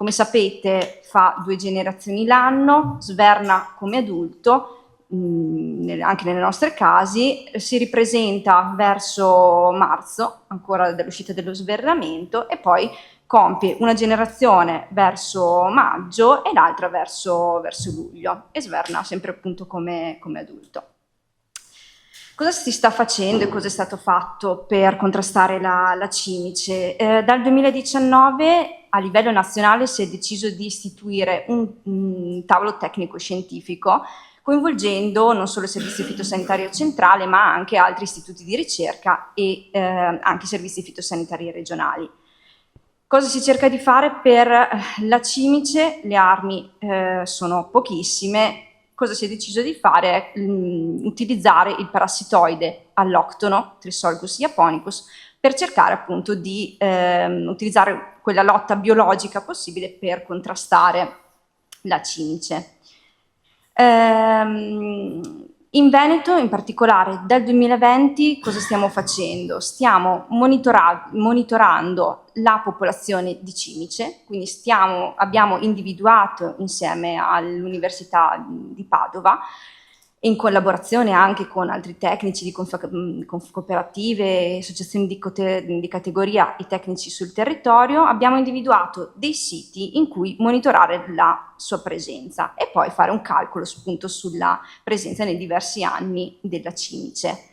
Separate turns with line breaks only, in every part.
come sapete fa 2 generazioni l'anno, sverna come adulto, anche nelle nostre casi, si ripresenta verso marzo, ancora dall'uscita dello svernamento, e poi compie una generazione verso maggio e l'altra verso luglio e sverna sempre appunto come adulto. Cosa si sta facendo e cosa è stato fatto per contrastare la cimice? Dal 2019 a livello nazionale si è deciso di istituire un tavolo tecnico-scientifico coinvolgendo non solo il Servizio Fitosanitario Centrale ma anche altri istituti di ricerca e anche servizi fitosanitari regionali. Cosa si cerca di fare per la cimice? Le armi sono pochissime. Cosa si è deciso di fare è utilizzare il parassitoide alloctono, Trissolcus japonicus, per cercare appunto di utilizzare quella lotta biologica possibile per contrastare la cimice. In Veneto, in particolare, dal 2020 cosa stiamo facendo? Stiamo monitorando la popolazione di cimice, quindi abbiamo individuato insieme all'Università di Padova, in collaborazione anche con altri tecnici di cooperative, associazioni di categoria e tecnici sul territorio, abbiamo individuato dei siti in cui monitorare la sua presenza e poi fare un calcolo appunto sulla presenza nei diversi anni della cimice.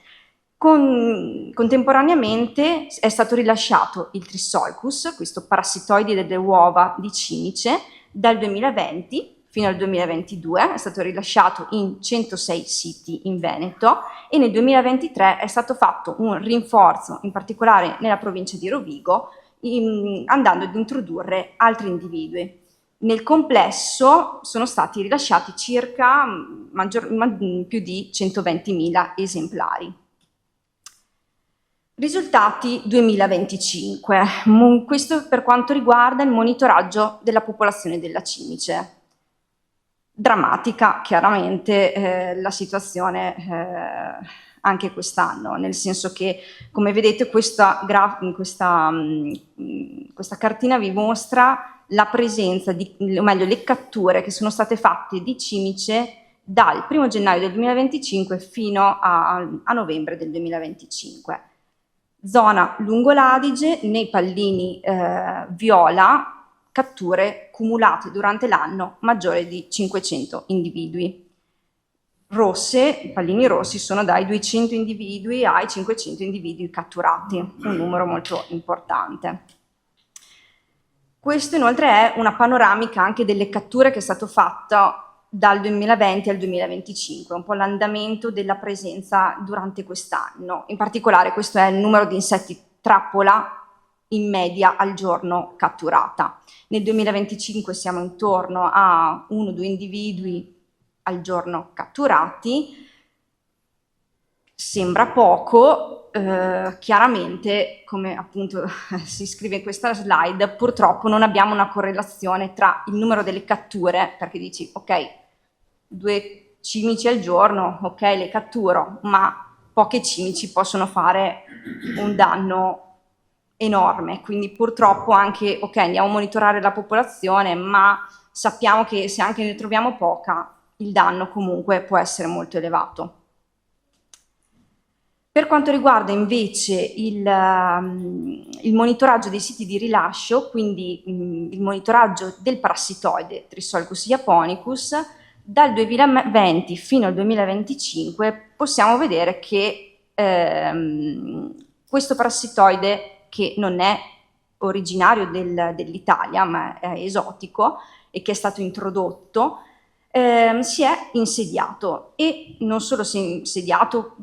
Contemporaneamente è stato rilasciato il Trissolcus, questo parassitoide delle uova di cimice, dal 2020 fino al 2022, è stato rilasciato in 106 siti in Veneto e nel 2023 è stato fatto un rinforzo, in particolare nella provincia di Rovigo, andando ad introdurre altri individui. Nel complesso sono stati rilasciati circa più di 120.000 esemplari. Risultati 2025, questo per quanto riguarda il monitoraggio della popolazione della cimice. Drammatica chiaramente la situazione anche quest'anno, nel senso che, come vedete, questa cartina vi mostra la presenza o meglio le catture che sono state fatte di cimice dal 1 gennaio del 2025 fino a novembre del 2025. Zona lungo l'Adige, nei pallini viola, catture cumulate durante l'anno maggiore di 500 individui. Rosse, i pallini rossi sono dai 200 individui ai 500 individui catturati, un numero molto importante. Questo inoltre è una panoramica anche delle catture che è stato fatta dal 2020 al 2025, un po' l'andamento della presenza durante quest'anno. In particolare questo è il numero di insetti trappola in media al giorno catturata. Nel 2025 siamo intorno a 1-2 individui al giorno catturati. Sembra poco, chiaramente, come appunto si scrive in questa slide, purtroppo non abbiamo una correlazione tra il numero delle catture, perché dici, ok, 2 cimici al giorno, ok, le catturo, ma poche cimici possono fare un danno enorme, quindi purtroppo anche, ok, andiamo a monitorare la popolazione, ma sappiamo che se anche ne troviamo poca, il danno comunque può essere molto elevato. Per quanto riguarda invece il monitoraggio dei siti di rilascio, quindi il monitoraggio del parassitoide Trissolcus japonicus, dal 2020 fino al 2025 possiamo vedere che questo parassitoide, che non è originario dell'Italia ma è esotico e che è stato introdotto, si è insediato e non solo si è insediato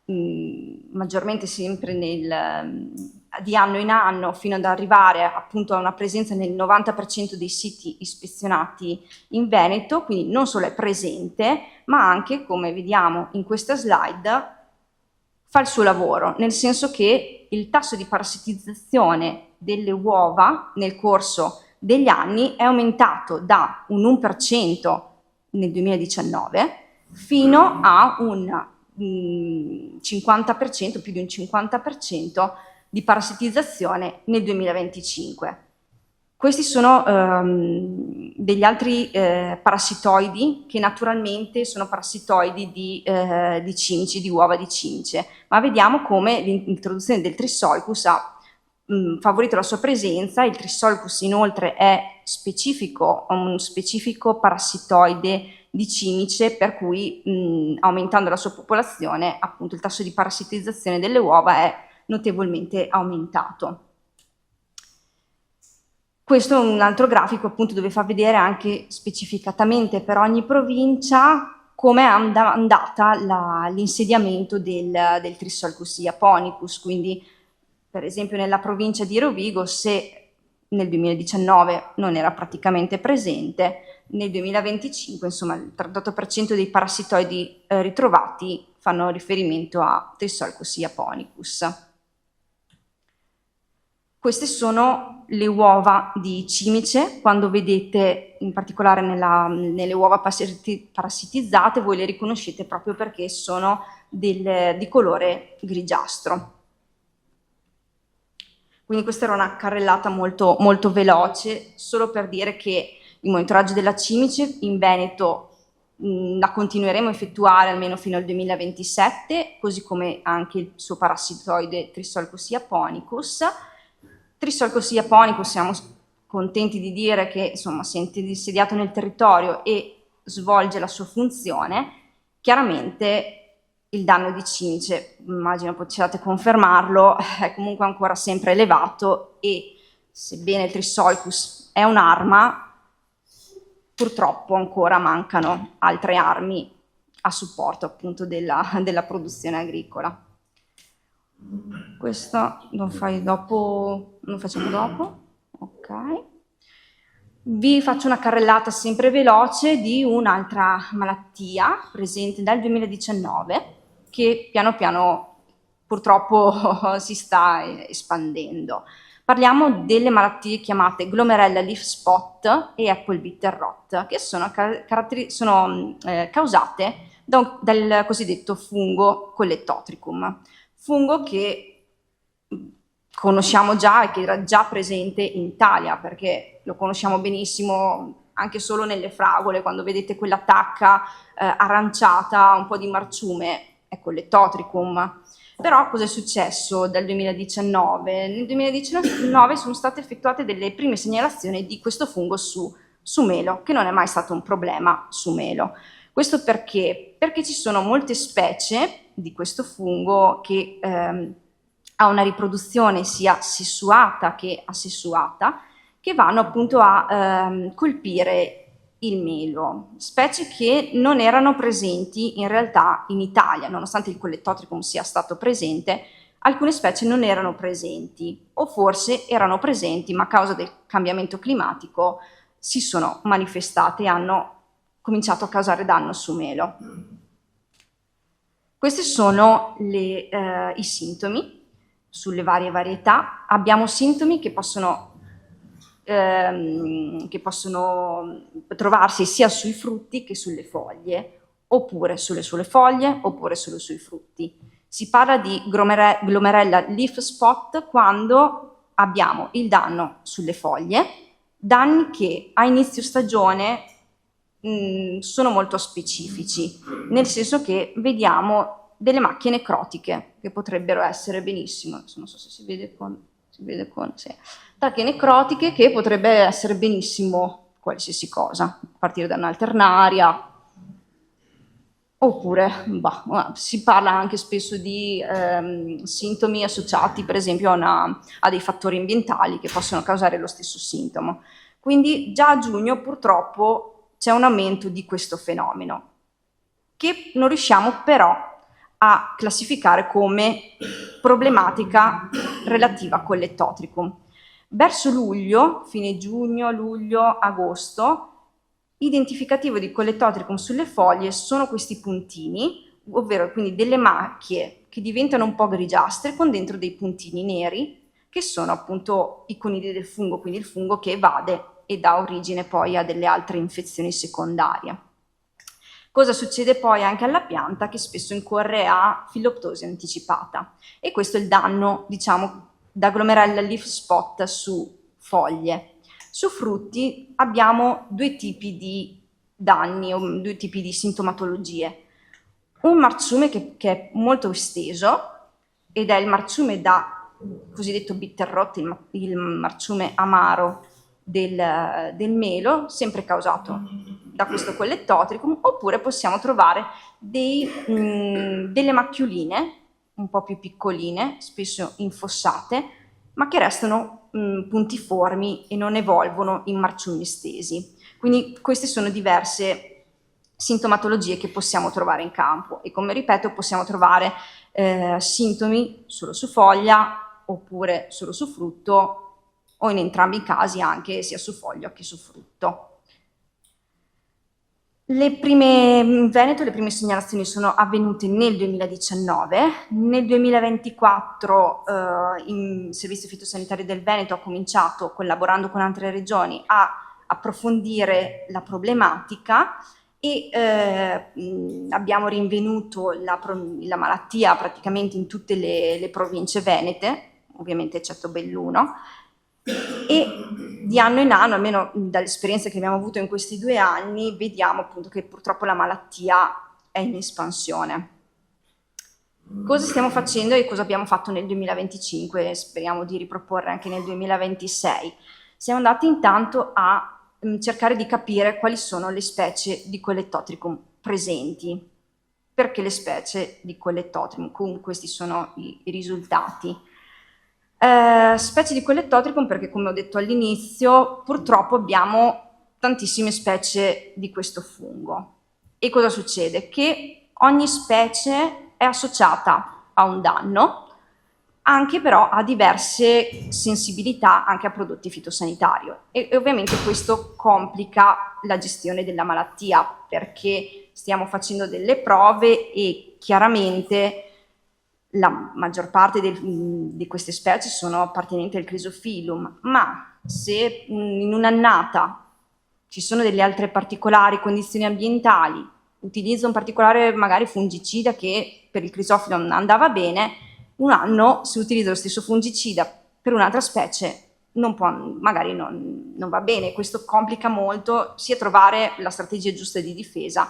maggiormente sempre di anno in anno fino ad arrivare appunto a una presenza nel 90% dei siti ispezionati in Veneto, quindi non solo è presente ma anche, come vediamo in questa slide, fa il suo lavoro, nel senso che il tasso di parassitizzazione delle uova nel corso degli anni è aumentato da un 1% nel 2019 fino a un 50%, più di un 50% di parassitizzazione nel 2025. Questi sono degli altri parassitoidi che naturalmente sono parassitoidi di cimici, di uova di cimice, ma vediamo come l'introduzione del Trissolcus ha favorito la sua presenza. Il Trissolcus inoltre è un specifico parassitoide di cimice, per cui aumentando la sua popolazione, appunto, il tasso di parassitizzazione delle uova è notevolmente aumentato. Questo è un altro grafico, appunto, dove fa vedere anche specificatamente per ogni provincia come è andata l'insediamento del Trissolcus japonicus. Quindi, per esempio, nella provincia di Rovigo, se nel 2019 non era praticamente presente, nel 2025, insomma, il 38% dei parassitoidi ritrovati fanno riferimento a Trissolcus japonicus. Queste sono le uova di cimice. Quando vedete, in particolare nelle uova parassitizzate, voi le riconoscete proprio perché sono di colore grigiastro. Quindi questa era una carrellata molto, molto veloce, solo per dire che il monitoraggio della cimice in Veneto la continueremo a effettuare almeno fino al 2027, così come anche il suo parassitoide Trissolcus japonicus. Trissolcus japonicus siamo contenti di dire che, insomma, si è insediato nel territorio e svolge la sua funzione. Chiaramente il danno di cimice, immagino possiate confermarlo, è comunque ancora sempre elevato e sebbene il Trissolcus è un'arma, purtroppo ancora mancano altre armi a supporto, appunto, della produzione agricola. Questo lo facciamo dopo, ok. Vi faccio una carrellata sempre veloce di un'altra malattia presente dal 2019 che piano piano purtroppo si sta espandendo. Parliamo delle malattie chiamate Glomerella leaf spot e apple bitter rot, che sono causate dal cosiddetto fungo Collettotricum. Fungo che conosciamo già e che era già presente in Italia, perché lo conosciamo benissimo anche solo nelle fragole. Quando vedete quella tacca aranciata, un po' di marciume, è Collettotricum. Però cosa è successo dal 2019? Nel 2019 sono state effettuate delle prime segnalazioni di questo fungo su melo, che non è mai stato un problema su melo. Questo perché? Perché ci sono molte specie di questo fungo che ha una riproduzione sia sessuata che asessuata, che vanno appunto a colpire il melo, specie che non erano presenti in realtà in Italia. Nonostante il Collettotricum sia stato presente, alcune specie non erano presenti, o forse erano presenti ma a causa del cambiamento climatico si sono manifestate e hanno cominciato a causare danno su melo. Questi sono i sintomi sulle varie varietà. Abbiamo sintomi che possono trovarsi sia sui frutti che sulle foglie, oppure sulle sole foglie, oppure solo sui frutti. Si parla di glomerella leaf spot quando abbiamo il danno sulle foglie, danni che a inizio stagione sono molto specifici, nel senso che vediamo delle macchie necrotiche che potrebbero essere benissimo, non so se si vede sì. Tacche necrotiche che potrebbe essere benissimo qualsiasi cosa, a partire da un'alternaria, oppure si parla anche spesso di sintomi associati per esempio a dei fattori ambientali che possono causare lo stesso sintomo. Quindi già a giugno purtroppo c'è un aumento di questo fenomeno, che non riusciamo però a classificare come problematica relativa a Collettotricum. Verso luglio, fine giugno, luglio, agosto, identificativo di Collettotricum sulle foglie sono questi puntini, ovvero quindi delle macchie che diventano un po' grigiastre con dentro dei puntini neri, che sono appunto i conidi del fungo, quindi il fungo che evade e dà origine poi a delle altre infezioni secondarie. Cosa succede poi anche alla pianta? Che spesso incorre a filoptosi anticipata, e questo è il danno, diciamo, da glomerella leaf spot su foglie. Su frutti abbiamo due tipi di danni o due tipi di sintomatologie. Un marciume che è molto esteso ed è il marciume da cosiddetto bitter rot, il marciume amaro del melo, sempre causato da questo collettotricum, oppure possiamo trovare delle macchioline un po' più piccoline, spesso infossate, ma che restano puntiformi e non evolvono in marciumi estesi. Quindi queste sono diverse sintomatologie che possiamo trovare in campo e, come ripeto, possiamo trovare sintomi solo su foglia oppure solo su frutto, o in entrambi i casi anche sia su foglia che su frutto. In Veneto le prime segnalazioni sono avvenute nel 2019, nel 2024 il Servizio Fitosanitario del Veneto ha cominciato, collaborando con altre regioni, a approfondire la problematica e abbiamo rinvenuto la malattia praticamente in tutte le province venete, ovviamente eccetto Belluno, e di anno in anno, almeno dall'esperienza che abbiamo avuto in questi 2 anni, vediamo appunto che purtroppo la malattia è in espansione. Cosa stiamo facendo e cosa abbiamo fatto nel 2025 e speriamo di riproporre anche nel 2026? Siamo andati intanto a cercare di capire quali sono le specie di Collettotricum presenti. Perché le specie di Collettotricum? Questi sono i risultati. Specie di Collettotricum perché, come ho detto all'inizio, purtroppo abbiamo tantissime specie di questo fungo. E cosa succede? Che ogni specie è associata a un danno, anche però a diverse sensibilità anche a prodotti fitosanitari e ovviamente questo complica la gestione della malattia perché stiamo facendo delle prove e chiaramente la maggior parte di queste specie sono appartenenti al Chrysophyllum, ma se in un'annata ci sono delle altre particolari condizioni ambientali, utilizzo un particolare magari fungicida che per il Chrysophyllum non andava bene, un anno si utilizza lo stesso fungicida per un'altra specie, magari non va bene. Questo complica molto sia trovare la strategia giusta di difesa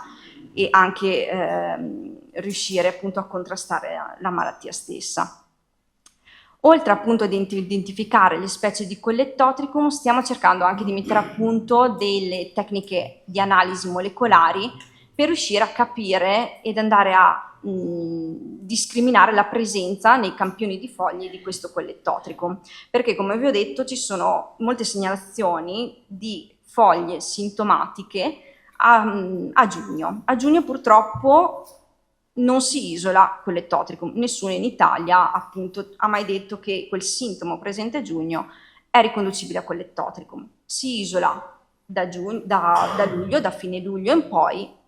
e anche riuscire appunto a contrastare la malattia stessa. Oltre appunto ad identificare le specie di Collettotricum, stiamo cercando anche di mettere a punto delle tecniche di analisi molecolari per riuscire a capire ed andare a discriminare la presenza nei campioni di foglie di questo Collettotricum, perché come vi ho detto ci sono molte segnalazioni di foglie sintomatiche a giugno. A giugno purtroppo non si isola Collettotricum, nessuno in Italia appunto ha mai detto che quel sintomo presente a giugno è riconducibile a Collettotricum. Si isola da luglio, da fine luglio in poi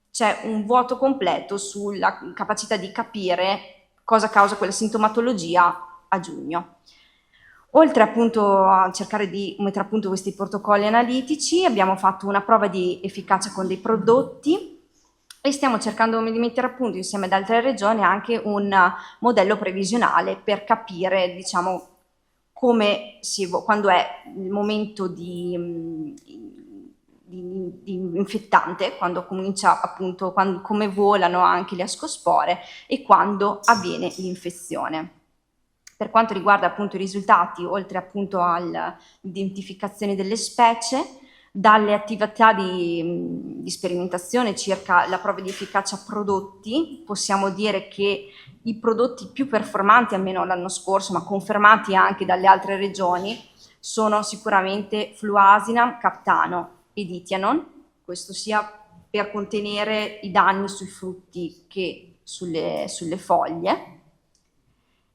c'è un vuoto completo sulla capacità di capire cosa causa quella sintomatologia a giugno. Oltre appunto a cercare di mettere a punto questi protocolli analitici, abbiamo fatto una prova di efficacia con dei prodotti e stiamo cercando di mettere a punto insieme ad altre regioni anche un modello previsionale per capire, diciamo, quando è il momento di infettante, quando comincia appunto, come volano anche le ascospore e quando avviene l'infezione. Per quanto riguarda appunto i risultati, oltre appunto all'identificazione delle specie, dalle attività di sperimentazione circa la prova di efficacia prodotti, possiamo dire che i prodotti più performanti, almeno l'anno scorso, ma confermati anche dalle altre regioni, sono sicuramente fluasinam, captano ed itianon, questo sia per contenere i danni sui frutti che sulle foglie.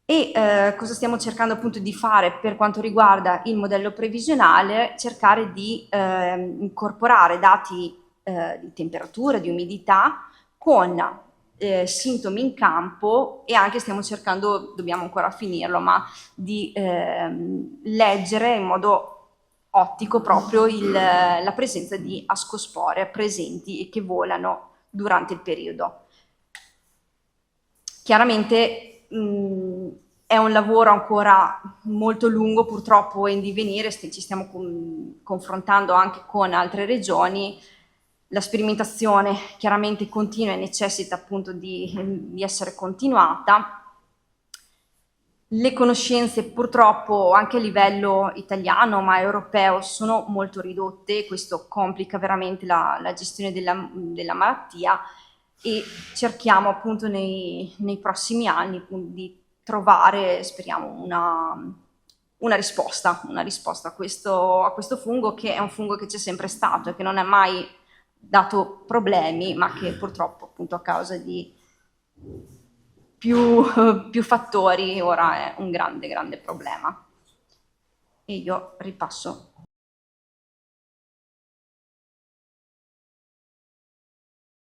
E cosa stiamo cercando appunto di fare per quanto riguarda il modello previsionale? Cercare di incorporare dati di temperatura, di umidità con sintomi in campo e anche stiamo cercando, dobbiamo ancora finirlo, ma di leggere in modo ottico proprio la presenza di ascospore presenti e che volano durante il periodo. Chiaramente è un lavoro ancora molto lungo purtroppo in divenire, ci stiamo confrontando anche con altre regioni. La sperimentazione chiaramente continua e necessita appunto di essere continuata. Le conoscenze purtroppo anche a livello italiano ma europeo sono molto ridotte, questo complica veramente la gestione della malattia, e cerchiamo appunto nei prossimi anni di trovare, speriamo, una risposta a questo fungo, che è un fungo che c'è sempre stato e che non è mai dato problemi, ma che purtroppo appunto a causa di più fattori ora è un grande problema. E io ripasso